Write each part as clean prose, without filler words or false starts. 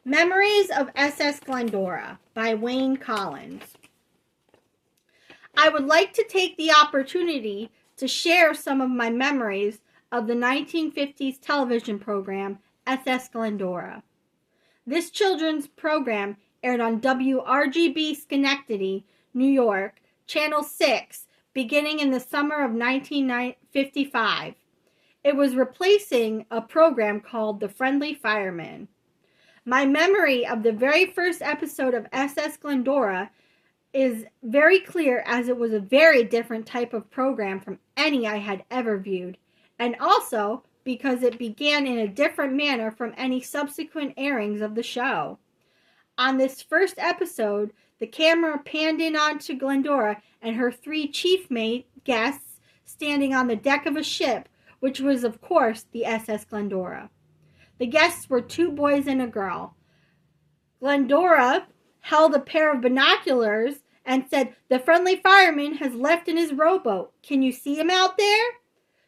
Memories of SS Glendora by Wayne Collins. I would like to take the opportunity to share some of my memories of the 1950s television program SS Glendora. This children's program aired on WRGB Schenectady, New York, Channel 6, beginning in the summer of 1955. It was replacing a program called The Friendly Fireman. My memory of the very first episode of SS Glendora is very clear, as it was a very different type of program from any I had ever viewed, and also because it began in a different manner from any subsequent airings of the show. On this first episode, the camera panned in onto Glendora and her three chief mate guests standing on the deck of a ship, which was of course the SS Glendora. The guests were two boys and a girl. Glendora held a pair of binoculars and said, "The friendly fireman has left in his rowboat. Can you see him out there?"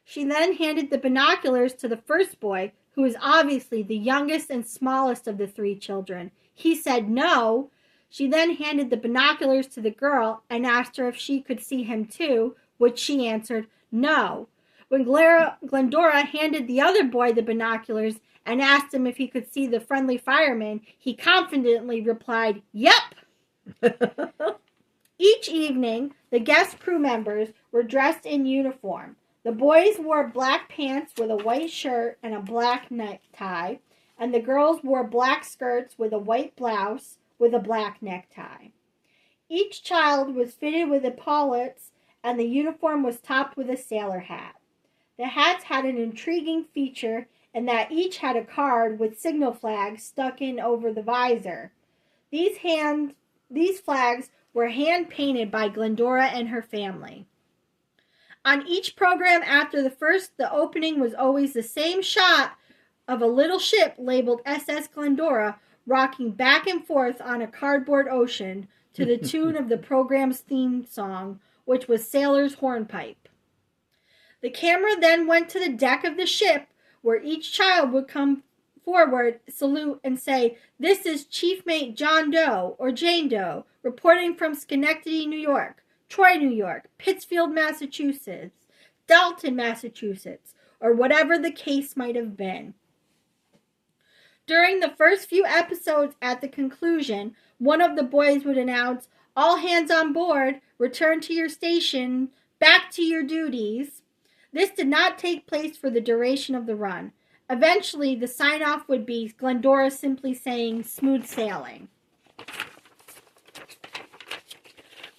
She then handed the binoculars to the first boy, who was obviously the youngest and smallest of the three children. He said no. She then handed the binoculars to the girl and asked her if she could see him too, which she answered no. When Glendora handed the other boy the binoculars and asked him if he could see the friendly fireman, he confidently replied, "Yep." Each evening, the guest crew members were dressed in uniform. The boys wore black pants with a white shirt and a black necktie, and the girls wore black skirts with a white blouse with a black necktie. Each child was fitted with epaulets, and the uniform was topped with a sailor hat. The hats had an intriguing feature in that each had a card with signal flags stuck in over the visor. These flags were hand-painted by Glendora and her family. On each program after the first, the opening was always the same shot of a little ship labeled SS Glendora rocking back and forth on a cardboard ocean to the tune of the program's theme song, which was Sailor's Hornpipe. The camera then went to the deck of the ship, where each child would come forward, salute, and say, "This is Chief Mate John Doe or Jane Doe, reporting from Schenectady, New York, Troy, New York, Pittsfield, Massachusetts, Dalton, Massachusetts," or whatever the case might have been. During the first few episodes, at the conclusion, one of the boys would announce, "All hands on board, return to your station, back to your duties." This did not take place for the duration of the run. Eventually, the sign-off would be Glendora simply saying, "Smooth sailing."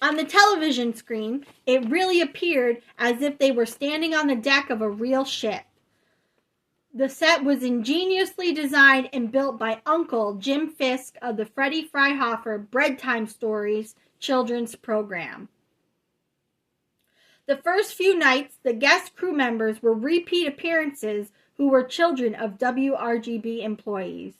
On the television screen, it really appeared as if they were standing on the deck of a real ship. The set was ingeniously designed and built by Uncle Jim Fisk of the Freddie Fryhofer Bread Time Stories children's program. The first few nights, the guest crew members were repeat appearances who were children of WRGB employees.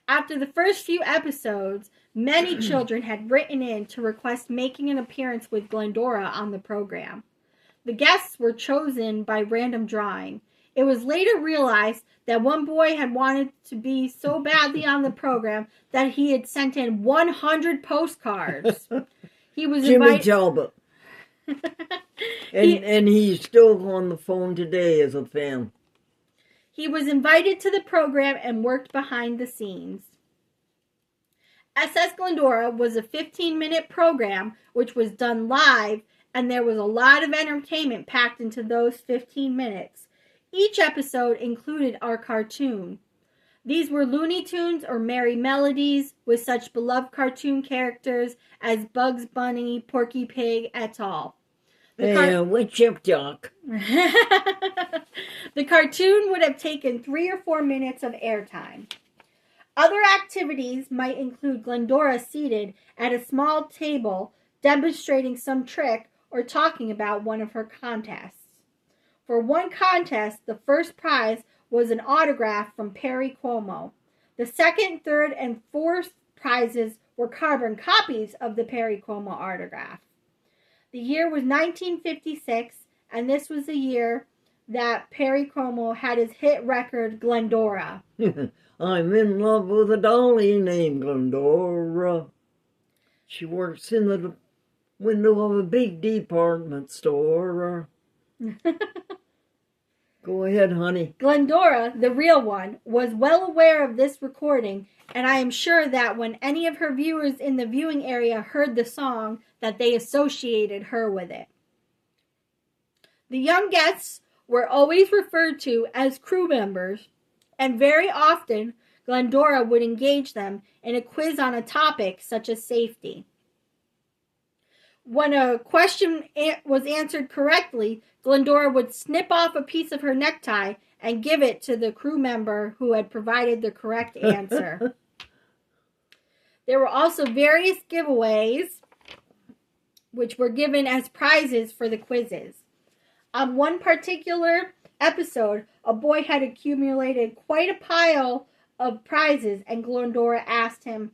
After the first few episodes, many children had written in to request making an appearance with Glendora on the program. The guests were chosen by random drawing. It was later realized that one boy had wanted to be so badly on the program that he had sent in 100 postcards. He was Jimmy Talbot. and he's still on the phone today as a fan. He was invited to the program and worked behind the scenes. SS Glendora was a 15-minute program which was done live, and there was a lot of entertainment packed into those 15 minutes. Each episode included our cartoon. These were Looney Tunes or Merry Melodies with such beloved cartoon characters as Bugs Bunny, Porky Pig, et al. What's up, Doc? The cartoon would have taken 3 or 4 minutes of airtime. Other activities might include Glendora seated at a small table demonstrating some trick or talking about one of her contests. For one contest, the first prize was an autograph from Perry Como. The second, third, and fourth prizes were carbon copies of the Perry Como autograph. The year was 1956, and this was the year that Perry Como had his hit record, Glendora. I'm in love with a dolly named Glendora. She works in the window of a big department store. Go ahead, honey. Glendora, the real one, was well aware of this recording, and I am sure that when any of her viewers in the viewing area heard the song, that they associated her with it. The young guests were always referred to as crew members, and very often Glendora would engage them in a quiz on a topic such as safety. When a question was answered correctly, Glendora would snip off a piece of her necktie and give it to the crew member who had provided the correct answer. There were also various giveaways which were given as prizes for the quizzes. On one particular episode, a boy had accumulated quite a pile of prizes, and Glendora asked him,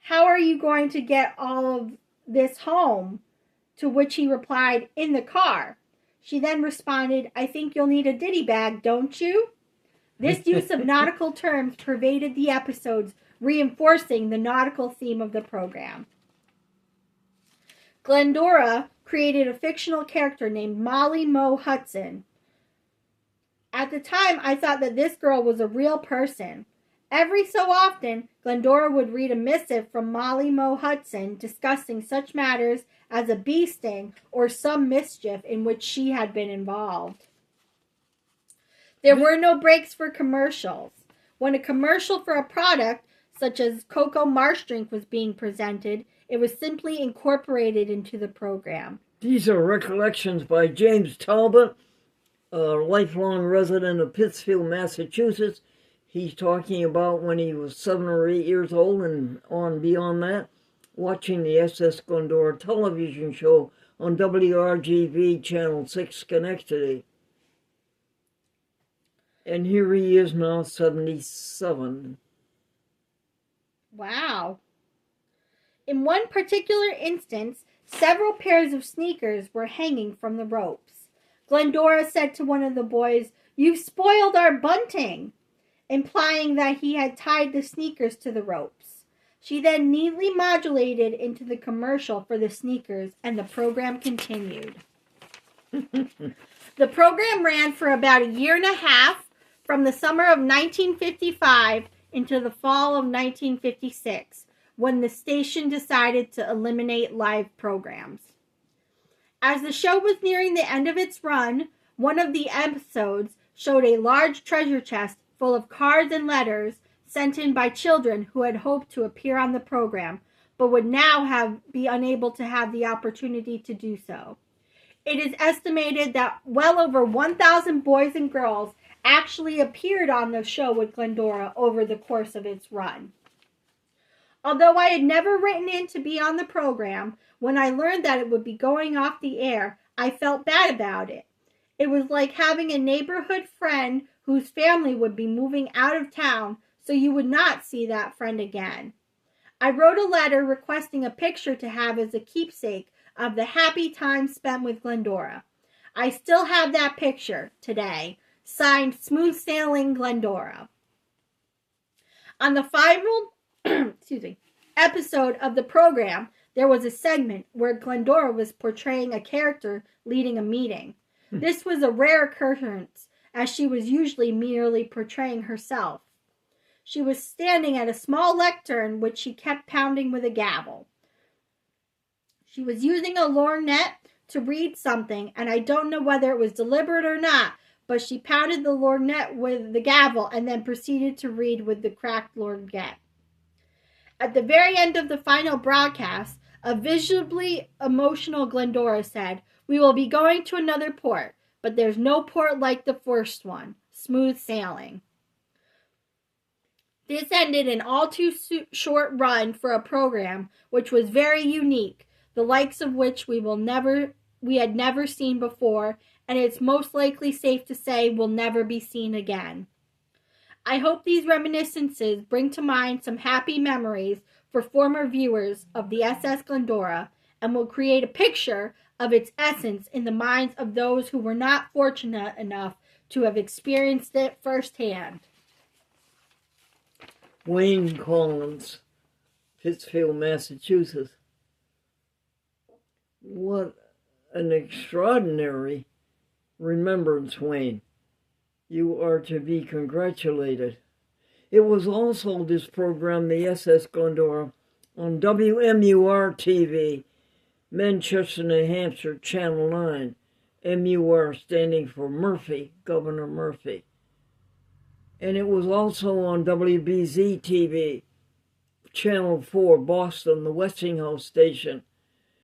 "How are you going to get all of this home?" To which he replied, "In the car." She then responded, "I think you'll need a ditty bag, don't you?" This use of nautical terms pervaded the episodes, reinforcing the nautical theme of the program. Glendora created a fictional character named Molly Moe Hudson. At the time, I thought that this girl was a real person. Every so often, Glendora would read a missive from Molly Moe Hudson discussing such matters as a bee sting or some mischief in which she had been involved. There were no breaks for commercials. When a commercial for a product, such as Cocoa Marsh drink, was being presented, it was simply incorporated into the program. These are recollections by James Talbot, a lifelong resident of Pittsfield, Massachusetts. He's talking about when he was 7 or 8 years old and on beyond that, watching the SS Glendora television show on WRGV Channel 6 Schenectady. And here he is now, 77. Wow. In one particular instance, several pairs of sneakers were hanging from the ropes. Glendora said to one of the boys, "You've spoiled our bunting," implying that he had tied the sneakers to the ropes. She then neatly modulated into the commercial for the sneakers, and the program continued. The program ran for about a year and a half, from the summer of 1955 into the fall of 1956, when the station decided to eliminate live programs. As the show was nearing the end of its run, one of the episodes showed a large treasure chest full of cards and letters sent in by children who had hoped to appear on the program, but would now be unable to have the opportunity to do so. It is estimated that well over 1,000 boys and girls actually appeared on the show with Glendora over the course of its run. Although I had never written in to be on the program, when I learned that it would be going off the air, I felt bad about it. It was like having a neighborhood friend whose family would be moving out of town, so you would not see that friend again. I wrote a letter requesting a picture to have as a keepsake of the happy time spent with Glendora. I still have that picture today, signed Smooth Sailing Glendora. On the final episode of the program, there was a segment where Glendora was portraying a character leading a meeting. This was a rare occurrence, as she was usually merely portraying herself. She was standing at a small lectern which she kept pounding with a gavel. She was using a lorgnette to read something, and I don't know whether it was deliberate or not, but she pounded the lorgnette with the gavel and then proceeded to read with the cracked lorgnette. At the very end of the final broadcast, a visibly emotional Glendora said, "We will be going to another port, but there's no port like the first one. Smooth sailing." This ended an all too short run for a program which was very unique, the likes of which we had never seen before, and it's most likely safe to say will never be seen again. I hope these reminiscences bring to mind some happy memories for former viewers of the SS Glendora, and will create a picture of its essence in the minds of those who were not fortunate enough to have experienced it firsthand. Wayne Collins, Pittsfield, Massachusetts. What an extraordinary remembrance, Wayne. You are to be congratulated. It was also this program, the SS Glendora, on WMUR TV, Manchester, New Hampshire, Channel 9. MUR standing for Murphy, Governor Murphy. And it was also on WBZ TV, Channel 4, Boston, the Westinghouse station.